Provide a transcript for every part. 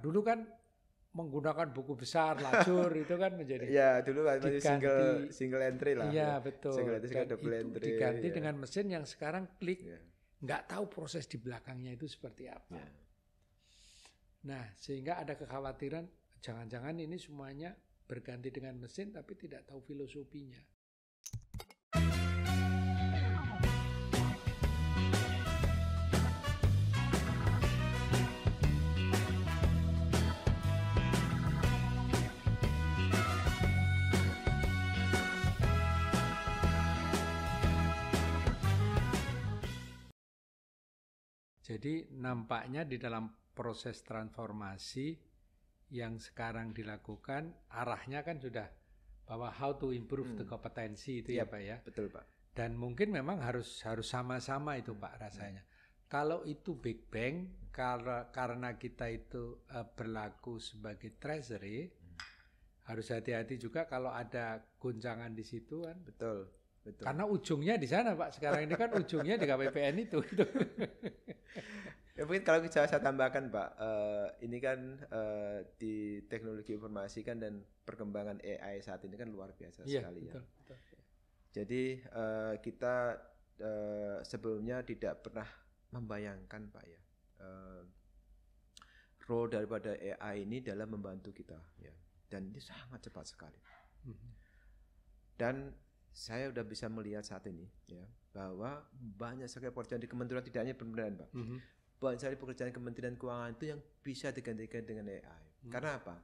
dulu kan menggunakan buku besar lajur itu kan menjadi Ya dulu masih diganti. single entry lah. Iya betul. Single entry, Dan double itu entry. diganti Ya. dengan mesin yang sekarang klik, Ya. nggak tahu proses di belakangnya itu seperti apa. Ya. Nah sehingga ada kekhawatiran jangan-jangan ini semuanya berganti dengan mesin tapi tidak tahu filosofinya. Jadi nampaknya di dalam proses transformasi yang sekarang dilakukan arahnya kan sudah bahwa how to improve the kompetensi itu ya Pak ya. Betul Pak. Dan mungkin memang harus sama-sama itu Pak rasanya. Kalau itu Big Bang karena kita itu berlaku sebagai treasury harus hati-hati juga kalau ada guncangan di situ kan. Betul. Karena ujungnya di sana Pak. Sekarang ini kan ujungnya di KPPN itu. Ya mungkin kalau saya tambahkan Pak, ini kan di teknologi informasi kan dan perkembangan AI saat ini kan luar biasa sekali betul, ya. Betul. Jadi kita sebelumnya tidak pernah membayangkan Pak ya, role daripada AI ini dalam membantu kita ya. Dan ini sangat cepat sekali. Dan saya sudah bisa melihat saat ini ya bahwa banyak sekali pekerjaan di kementerian, tidak hanya kementerian Pak. Banyak sekali pekerjaan Kementerian Keuangan itu yang bisa digantikan dengan AI. Karena apa?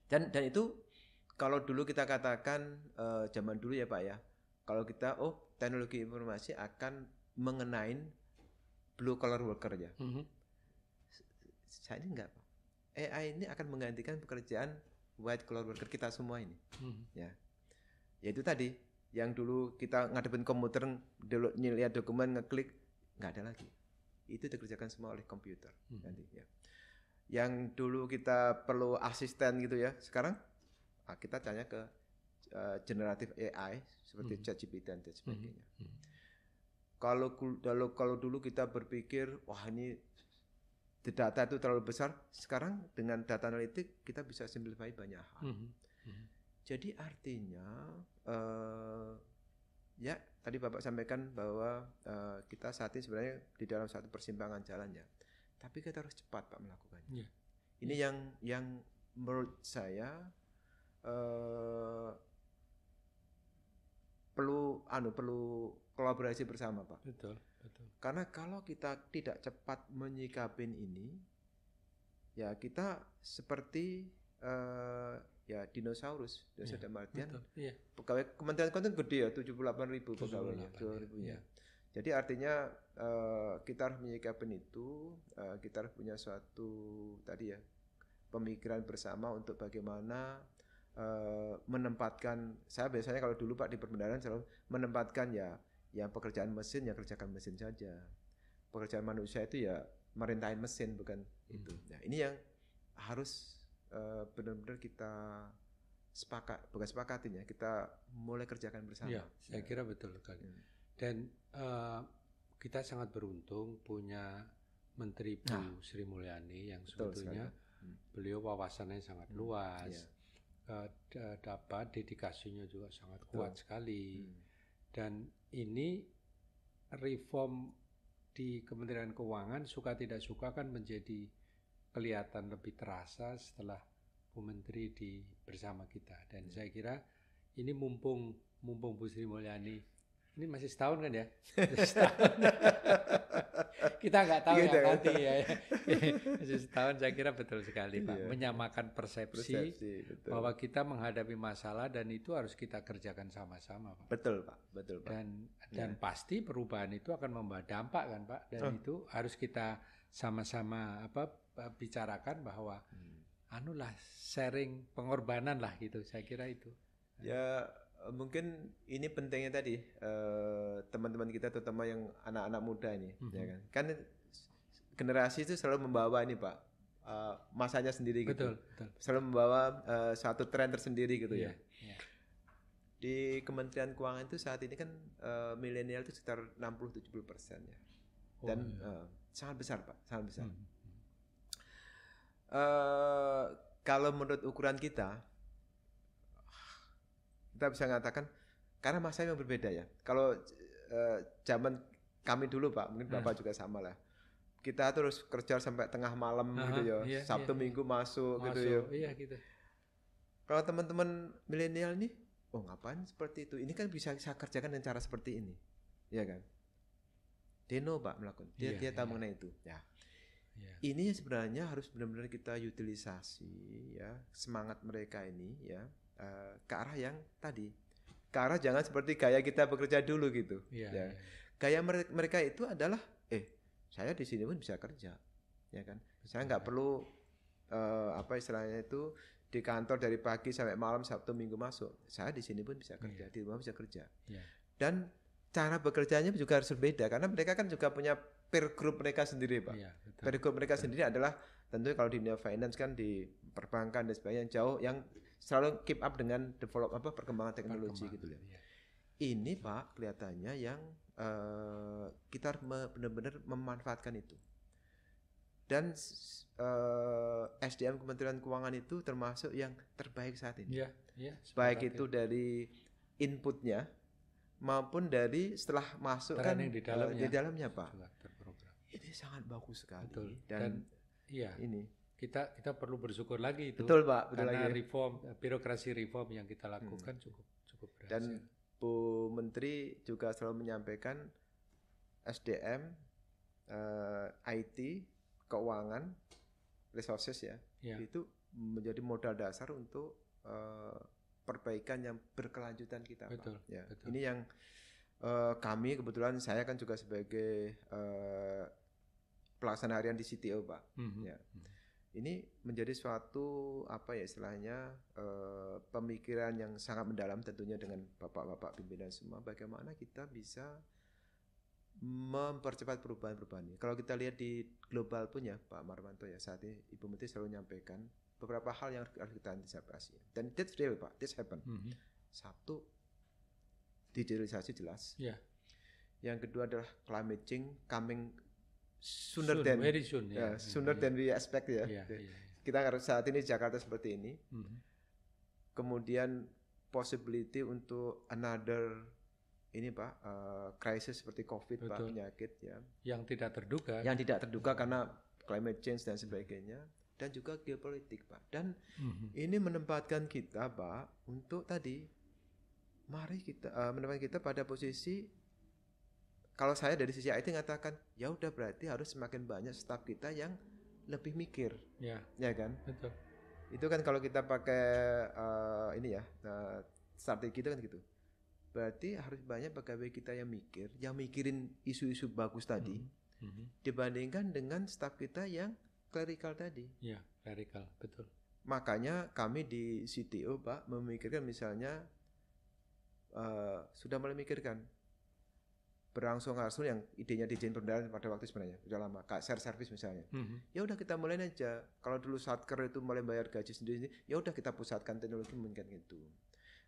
Dan itu kalau dulu kita katakan zaman dulu ya Pak ya, kalau kita teknologi informasi akan mengenain blue collar worker ya. Saya ini enggak Pak. AI ini akan menggantikan pekerjaan white collar worker kita semua ini. Ya. Ya itu tadi yang dulu kita ngadepin komputer, lihat dokumen, ngeklik, nggak ada lagi. Itu dikerjakan semua oleh komputer nanti ya. Yang dulu kita perlu asisten gitu ya, sekarang kita tanya ke generatif AI seperti ChatGPT dan sebagainya. Kalau dulu kita berpikir wah ini data itu terlalu besar, sekarang dengan data analitik kita bisa simplify banyak hal. Jadi artinya ya tadi Bapak sampaikan bahwa kita saat ini sebenarnya di dalam satu persimpangan jalan ya. Tapi kita harus cepat Pak melakukannya. Ini yang menurut saya perlu kolaborasi bersama Pak. Betul. Karena kalau kita tidak cepat menyikapin ini, ya kita seperti ya dinosaurus dalam artian pegawai Kementerian Keuangan gede ya 78.000 pegawainya 2.000 ya. Jadi artinya kita harus menyikapin itu, kita harus punya suatu tadi ya pemikiran bersama untuk bagaimana menempatkan. Saya biasanya kalau dulu Pak di perbendaharaan selalu menempatkan ya yang pekerjaan mesin ya kerjakan mesin saja, pekerjaan manusia itu ya merintahin mesin bukan itu. Nah ini yang harus benar-benar kita bukan sepakatin ya, kita mulai kerjakan bersama. Ya, saya kira betul sekali. Dan kita sangat beruntung punya Menteri Bu Sri Mulyani yang sebetulnya beliau wawasannya sangat luas, dapat dedikasinya juga sangat kuat sekali. Dan ini reform di Kementerian Keuangan suka tidak suka kan menjadi kelihatan lebih terasa setelah Bu Menteri bersama kita. Dan saya kira ini mumpung Bu Sri Mulyani ini masih setahun kan ya? Setahun. Kita nggak tahu ya nanti ya. Masih setahun saya kira betul sekali Pak. Menyamakan persepsi bahwa kita menghadapi masalah dan itu harus kita kerjakan sama-sama Pak. Betul Pak. Dan pasti perubahan itu akan membawa dampak kan Pak. Dan itu harus kita sama-sama bicarakan bahwa sharing pengorbanan lah gitu. Saya kira itu. Ya mungkin ini pentingnya tadi teman-teman kita terutama yang anak-anak muda ini ya kan generasi itu selalu membawa ini Pak masanya sendiri gitu. Betul. Selalu membawa satu tren tersendiri gitu ya. Di Kementerian Keuangan itu saat ini kan milenial itu sekitar 60-70% ya. Dan sangat besar Pak, sangat besar. Kalau menurut ukuran kita bisa mengatakan karena masa yang berbeda ya. Kalau zaman kami dulu Pak, mungkin Bapak juga sama lah. Kita terus kerja sampai tengah malam gitu ya. Iya, Sabtu Minggu masuk gitu ya. Iya gitu. Kalau teman-teman milenial nih, oh ngapain seperti itu? Ini kan bisa saya kerjakan dengan cara seperti ini. Iya kan? Deno Pak melakukan. Dia tahu mengenai itu. Ya. Ini sebenarnya harus benar-benar kita utilisasi ya, semangat mereka ini ya, ke arah yang tadi. Ke arah jangan seperti gaya kita bekerja dulu gitu. Ya. Gaya mereka itu adalah saya di sini pun bisa kerja, ya kan? Saya nggak perlu apa istilahnya itu di kantor dari pagi sampai malam Sabtu Minggu masuk. Saya di sini pun bisa kerja, di rumah bisa kerja. Dan cara bekerjanya juga harus berbeda karena mereka kan juga punya peer group mereka sendiri, Pak. Peer group mereka sendiri adalah tentu kalau di dunia finance kan di perbankan dan sebagainya yang jauh yang selalu keep up dengan perkembangan teknologi gitu ya. Ini Pak kelihatannya yang kita benar-benar memanfaatkan itu. Dan SDM Kementerian Keuangan itu termasuk yang terbaik saat ini. Baik itu dari inputnya maupun dari setelah masuk kan di dalamnya Pak. Ini sangat bagus sekali. Dan ini kita perlu bersyukur lagi itu. Betul Pak. Karena birokrasi reform yang kita lakukan cukup berhasil. Dan Bu Menteri juga selalu menyampaikan SDM, IT, keuangan, resources ya, itu menjadi modal dasar untuk perbaikan yang berkelanjutan kita. Betul, Pak. Ya. betul. Ini yang kami kebetulan saya kan juga sebagai pelaksana harian di CTO Pak. Ya. Ini menjadi suatu istilahnya pemikiran yang sangat mendalam tentunya dengan bapak-bapak pimpinan semua bagaimana kita bisa mempercepat perubahan-perubahan ini. Kalau kita lihat di global pun ya Pak Marwanto ya saat ini Ibu Menteri selalu menyampaikan beberapa hal yang harus kita antisipasi dan that's real Pak, that's happen. Satu, digitalisasi jelas. Yang kedua adalah climate change coming sooner than we expect ya. Kita harus saat ini Jakarta seperti ini. Kemudian possibility untuk another ini Pak krisis seperti COVID Pak, penyakit ya. Yang tidak terduga karena climate change dan sebagainya dan juga geopolitik Pak. Dan ini menempatkan kita Pak untuk tadi mari kita menempatkan kita pada posisi. Kalau saya dari sisi IT mengatakan, ya udah berarti harus semakin banyak staf kita yang lebih mikir, ya kan? Betul. Itu kan kalau kita pakai strategi itu kan gitu. Berarti harus banyak pegawai kita yang mikir, yang mikirin isu-isu bagus tadi, dibandingkan dengan staf kita yang clerical tadi. Ya, clerical, betul. Makanya kami di CTO Pak memikirkan misalnya sudah mulai memikirkan berangsur-angsur yang idenya dijen pembenaran pada waktu sebenarnya sudah lama kayak share service misalnya. Ya udah kita mulai aja. Kalau dulu satker itu mulai bayar gaji sendiri, ya udah kita pusatkan teknologi mungkin gitu.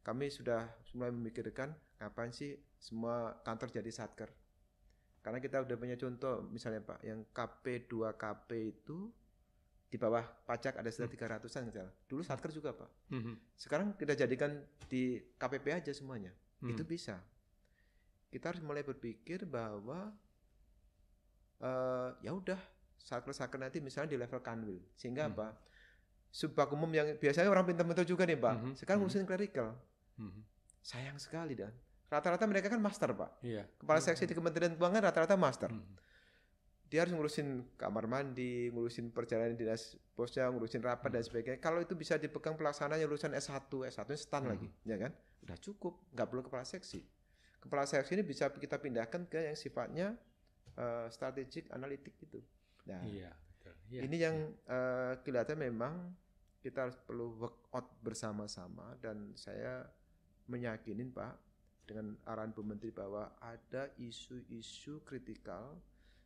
Kami sudah mulai memikirkan kapan sih semua kantor jadi satker. Karena kita udah punya contoh misalnya Pak, yang KP2KP itu di bawah pajak ada sekitar 300-an misalnya. Dulu satker juga Pak. Sekarang kita jadikan di KPP aja semuanya. Itu bisa. Kita harus mulai berpikir bahwa ya udah satker nanti misalnya di level kanwil sehingga apa subbag umum yang biasanya orang pintar-pintar juga nih Pak sekarang ngurusin clerical sayang sekali dan rata-rata mereka kan master Pak kepala seksi di Kementerian Keuangan rata-rata master dia harus ngurusin kamar mandi ngurusin perjalanan dinas bosnya ngurusin rapat dan sebagainya kalau itu bisa dipegang pelaksananya lulusan S1 stan lagi ya kan udah cukup nggak perlu kepala seksi. Kepala seksi ini bisa kita pindahkan ke yang sifatnya strategic analitik gitu. Nah, ini yang kelihatan memang kita harus perlu work out bersama-sama dan saya meyakinin Pak dengan arahan Bu Menteri bahwa ada isu-isu kritikal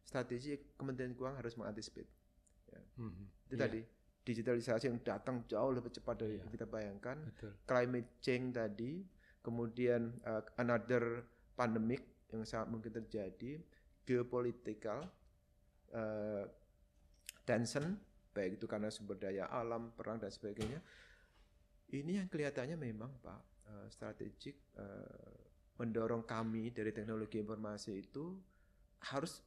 strategi Kementerian Keuangan harus mengantisipasi. Ya. Itu tadi digitalisasi yang datang jauh lebih cepat dari yang kita bayangkan, climate change tadi. Kemudian another pandemic yang sangat mungkin terjadi, geopolitical tension baik itu karena sumber daya alam, perang dan sebagainya. Ini yang kelihatannya memang Pak strategik mendorong kami dari teknologi informasi itu harus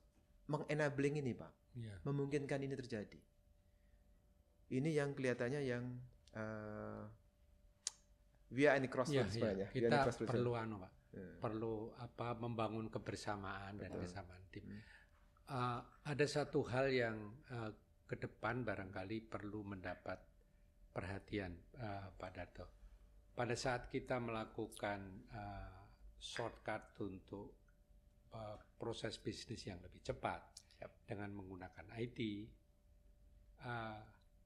mengenabling ini Pak, memungkinkan ini terjadi. Ini yang kelihatannya yang via any crossroads sebenarnya. Kita perlu Pak, perlu membangun kebersamaan dan kesamaan tim. Ada satu hal yang ke depan barangkali perlu mendapat perhatian Pak Darto. Pada saat kita melakukan shortcut untuk proses bisnis yang lebih cepat dengan menggunakan IT,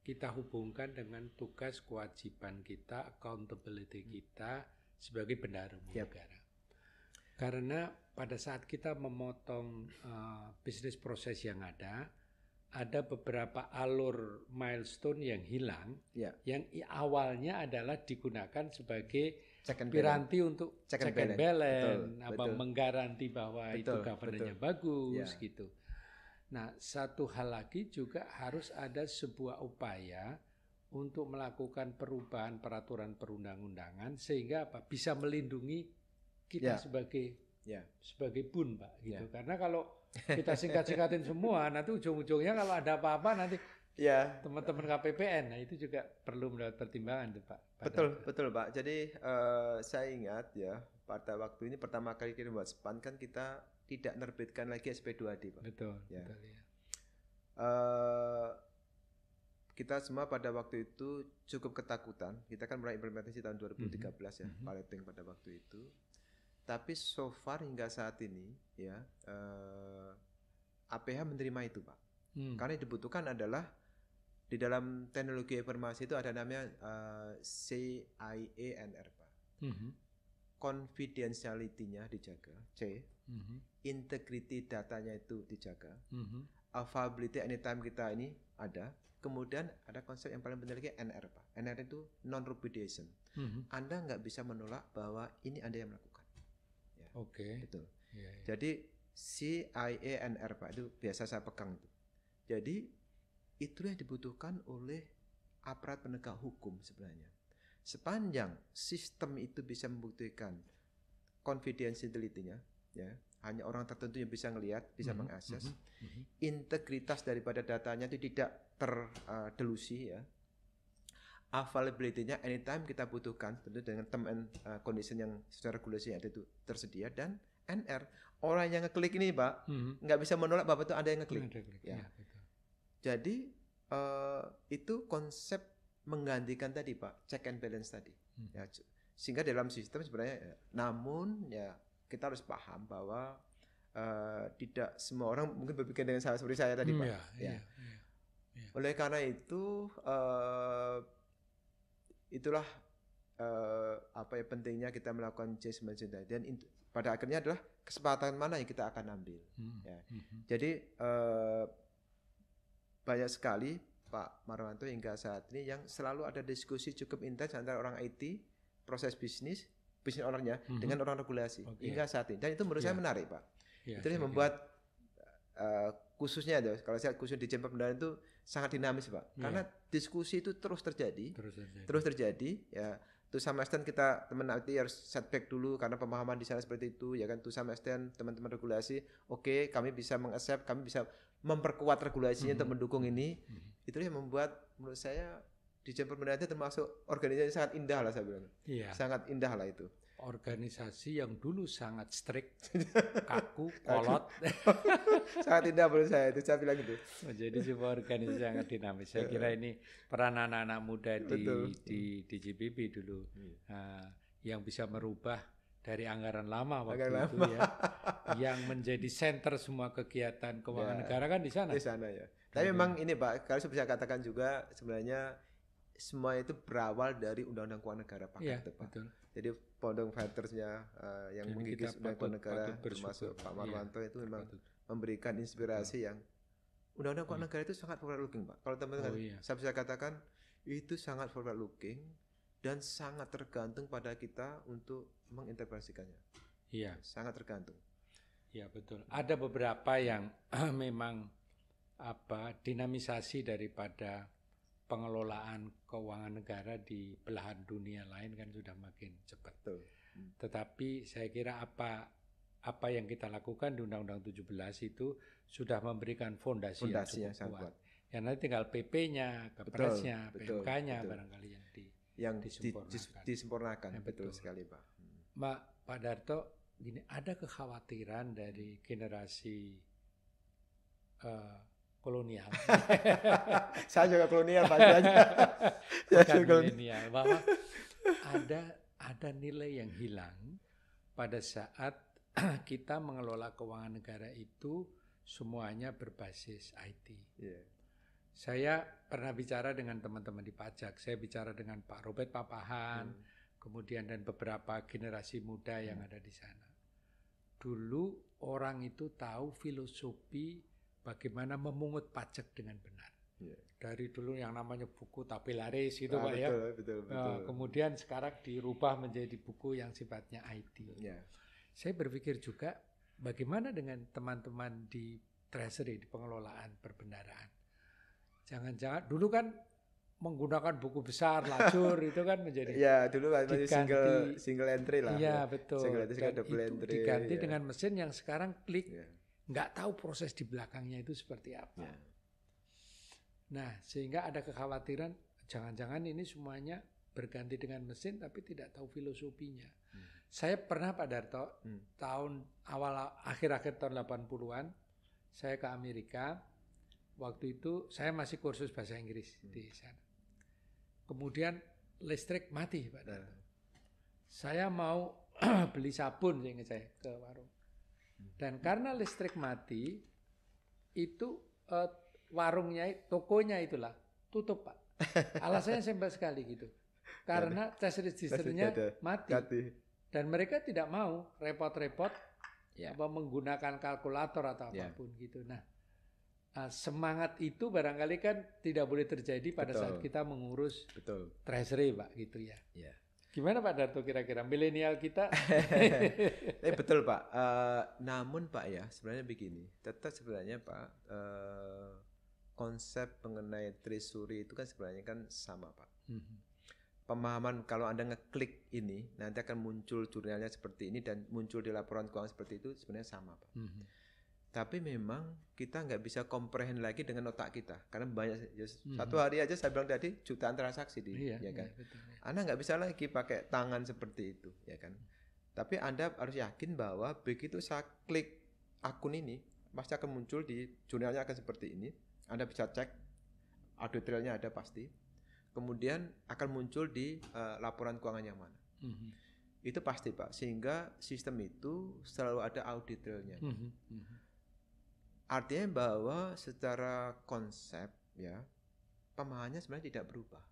kita hubungkan dengan tugas kewajiban kita, accountability kita sebagai bendahara negara. Karena pada saat kita memotong bisnis proses yang ada beberapa alur milestone yang hilang, yang awalnya adalah digunakan sebagai piranti untuk check and balance, menggaranti bahwa itu governance-nya bagus gitu. Nah, satu hal lagi juga harus ada sebuah upaya untuk melakukan perubahan peraturan perundang-undangan sehingga bisa melindungi kita sebagai BUN Pak gitu. Karena kalau kita singkat-singkatin semua, nanti ujung-ujungnya kalau ada apa-apa nanti teman-teman KPPN, nah itu juga perlu mendapat pertimbangan tuh Pak. Betul Pak. Jadi saya ingat ya pada waktu ini pertama kali kita buat SPAN kan kita tidak menerbitkan lagi SP2D Pak. Betul. Kita semua pada waktu itu cukup ketakutan. Kita kan mulai implementasi tahun 2013 ya, piloting pada waktu itu. Tapi so far hingga saat ini ya APH menerima itu Pak. Karena yang dibutuhkan adalah di dalam teknologi informasi itu ada namanya CIANR Pak. Confidentiality-nya dijaga, C. Integrity datanya itu dijaga. Availability anytime kita ini ada. Kemudian ada konsep yang paling penting lagi NR Pak. NR itu non-repudiation. Anda nggak bisa menolak bahwa ini Anda yang melakukan. Oke. Betul. Jadi CIANR Pak itu biasa saya pegang itu. Jadi itulah yang dibutuhkan oleh aparat penegak hukum sebenarnya. Sepanjang sistem itu bisa membuktikan confidentiality-nya, ya, hanya orang tertentu yang bisa ngelihat, bisa mengakses, integritas daripada datanya itu tidak terdelusi, ya. Availability-nya anytime kita butuhkan, tentu dengan term and condition yang secara regulasi yang ada itu tersedia, dan NR, orang yang ngeklik ini Pak, nggak bisa menolak bahwa itu Anda yang ngeklik. Ya. Jadi itu konsep menggantikan tadi Pak, check and balance tadi. Ya, sehingga dalam sistem sebenarnya, namun ya kita harus paham bahwa tidak semua orang mungkin berpikir dengan sama seperti saya tadi Pak. Oleh karena itu itulah pentingnya kita melakukan change management, dan pada akhirnya adalah kesempatan mana yang kita akan ambil. Ya. Jadi banyak sekali Pak Marwanto hingga saat ini yang selalu ada diskusi cukup intens antara orang IT, proses bisnis ownernya dengan orang regulasi hingga saat ini, dan itu menurut saya menarik Pak. Itu yang membuat khususnya kalau saya khusus di Chamber Pendanaan itu sangat dinamis Pak, karena diskusi itu terus terjadi ya. To some extent kita teman IT harus setback dulu karena pemahaman di sana seperti itu ya kan. To some extent teman-teman regulasi kami bisa mengaccept, kami bisa memperkuat regulasinya untuk mendukung ini. Itu yang membuat menurut saya di Chamber Pendanaan itu termasuk organisasi yang sangat indah lah saya bilang. Sangat indah lah itu. Organisasi yang dulu sangat strict, kaku, kolot. Sangat indah menurut saya, itu saya bilang gitu. Jadi sebuah organisasi sangat dinamis. Saya kira ini peran anak-anak muda di DJPB dulu yang bisa merubah dari anggaran lama waktu itu ya, yang menjadi center semua kegiatan keuangan negara kan di sana. Di sana ya. Tapi memang ini Pak, kalau saya bisa katakan juga sebenarnya semua itu berawal dari Undang-Undang Keuangan Negara paket Pak. Betul. Jadi founding fathers-nya yang menggigis Undang-Undang Keuangan Negara termasuk Pak Marwanto itu memang memberikan inspirasi yang Undang-Undang Keuangan Negara itu sangat forward looking Pak. Kalau teman-teman saya bisa katakan itu sangat forward looking dan sangat tergantung pada kita untuk menginterpretasikannya. Iya. Sangat tergantung. Iya betul. Ada beberapa yang memang dinamisasi daripada pengelolaan keuangan negara di belahan dunia lain kan sudah makin cepat. Tetapi saya kira apa yang kita lakukan di Undang-Undang 17 itu sudah memberikan fondasi yang cukup kuat. Ya nanti tinggal PP-nya, Kepresnya, PMK-nya barangkali yang disempurnakan. Betul sekali Pak. Pak Darto, gini, ada kekhawatiran dari generasi kolonial. Saya juga kolonial Pak. Bukan milenial, bahwa ada nilai yang hilang pada saat kita mengelola keuangan negara itu semuanya berbasis IT. Saya pernah bicara dengan teman-teman di pajak, saya bicara dengan Pak Robert Papahan, kemudian dan beberapa generasi muda yang ada di sana. Dulu orang itu tahu filosofi bagaimana memungut pajak dengan benar. Dari dulu yang namanya buku tapilaris itu Pak ya. Betul. Kemudian sekarang dirubah menjadi buku yang sifatnya IT. Saya berpikir juga bagaimana dengan teman-teman di treasury, di pengelolaan perbendaraan. Jangan-jangan dulu kan menggunakan buku besar, lacur itu kan menjadi dulu masih single entry lah. Iya, betul. Single entry, double entry. Diganti dengan mesin yang sekarang klik, nggak tahu proses di belakangnya itu seperti apa. Nah, sehingga ada kekhawatiran jangan-jangan ini semuanya berganti dengan mesin tapi tidak tahu filosofinya. Saya pernah Pak Darto akhir-akhir tahun 80-an saya ke Amerika. Waktu itu saya masih kursus bahasa Inggris di sana. Kemudian listrik mati Pak Darto. Saya mau beli sabun saya ke warung. Dan karena listrik mati itu warungnya, tokonya itulah tutup Pak. Alasannya simpel sekali gitu. Karena cash registernya mati. Dan mereka tidak mau repot-repot menggunakan kalkulator atau apapun gitu. Nah, semangat itu barangkali kan tidak boleh terjadi pada saat kita mengurus treasury Pak gitu ya. Gimana Pak Darto kira-kira milenial kita? Betul Pak. Namun Pak ya sebenarnya begini, tetap sebenarnya Pak konsep mengenai treasury itu kan sebenarnya kan sama Pak. Pemahaman kalau Anda ngeklik ini nanti akan muncul jurnalnya seperti ini dan muncul di laporan keuangan seperti itu sebenarnya sama Pak. Tapi memang kita nggak bisa comprehend lagi dengan otak kita karena banyak satu hari aja saya bilang tadi jutaan transaksi ya kan. Betul. Anda nggak bisa lagi pakai tangan seperti itu ya kan. Tapi Anda harus yakin bahwa begitu saya klik akun ini pasti akan muncul di jurnalnya akan seperti ini. Anda bisa cek audit trailnya ada pasti. Kemudian akan muncul di laporan keuangan yang mana. Itu pasti Pak. Sehingga sistem itu selalu ada audit trailnya. Artinya bahwa secara konsep ya pemahamannya sebenarnya tidak berubah.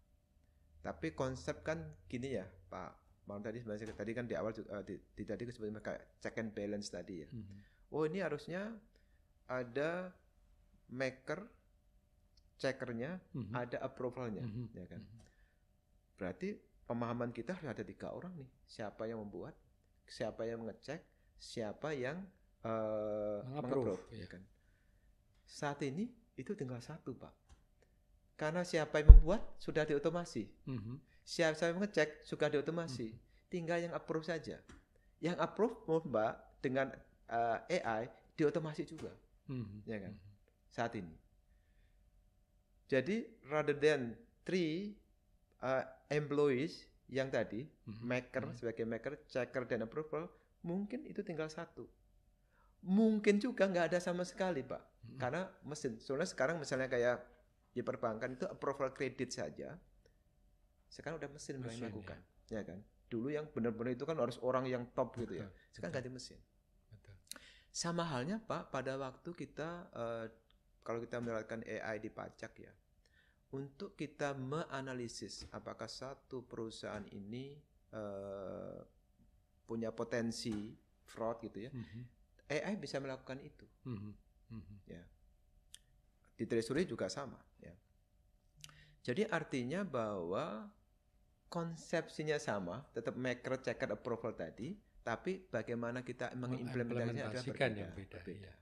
Tapi konsep kan gini ya Pak tadi sebenarnya tadi kan di awal tadi sebenarnya kayak check and balance tadi ya. Oh ini harusnya ada maker, checkernya, ada approvalnya, ya kan. Berarti pemahaman kita harus ada 3 orang nih. Siapa yang membuat, siapa yang mengecek, siapa yang mengapprove, ya kan. Saat ini itu tinggal 1 Pak. Karena siapa yang membuat sudah diotomasi. Siapa yang mengecek sudah diotomasi. Tinggal yang approve saja. Yang approve Mbak dengan AI diotomasi juga. Ya kan? Saat ini. Jadi rather than 3 employees yang tadi maker sebagai maker, checker dan approval, mungkin itu tinggal 1. Mungkin juga nggak ada sama sekali Pak. Karena mesin. Soalnya sekarang misalnya kayak di perbankan itu approval kredit saja. Sekarang udah mesin yang melakukan, ya kan? Dulu yang benar-benar itu kan harus orang yang top gitu ya. Sekarang ganti mesin. Sama halnya Pak pada waktu kita kalau kita menerapkan AI di pajak ya. Untuk kita menganalisis apakah satu perusahaan ini punya potensi fraud gitu ya. AI bisa melakukan itu. Ya. Di treasury juga sama ya. Jadi artinya bahwa konsepsinya sama, tetap maker, checker, approval tadi, tapi bagaimana kita mengimplementasikannya adalah berbeda.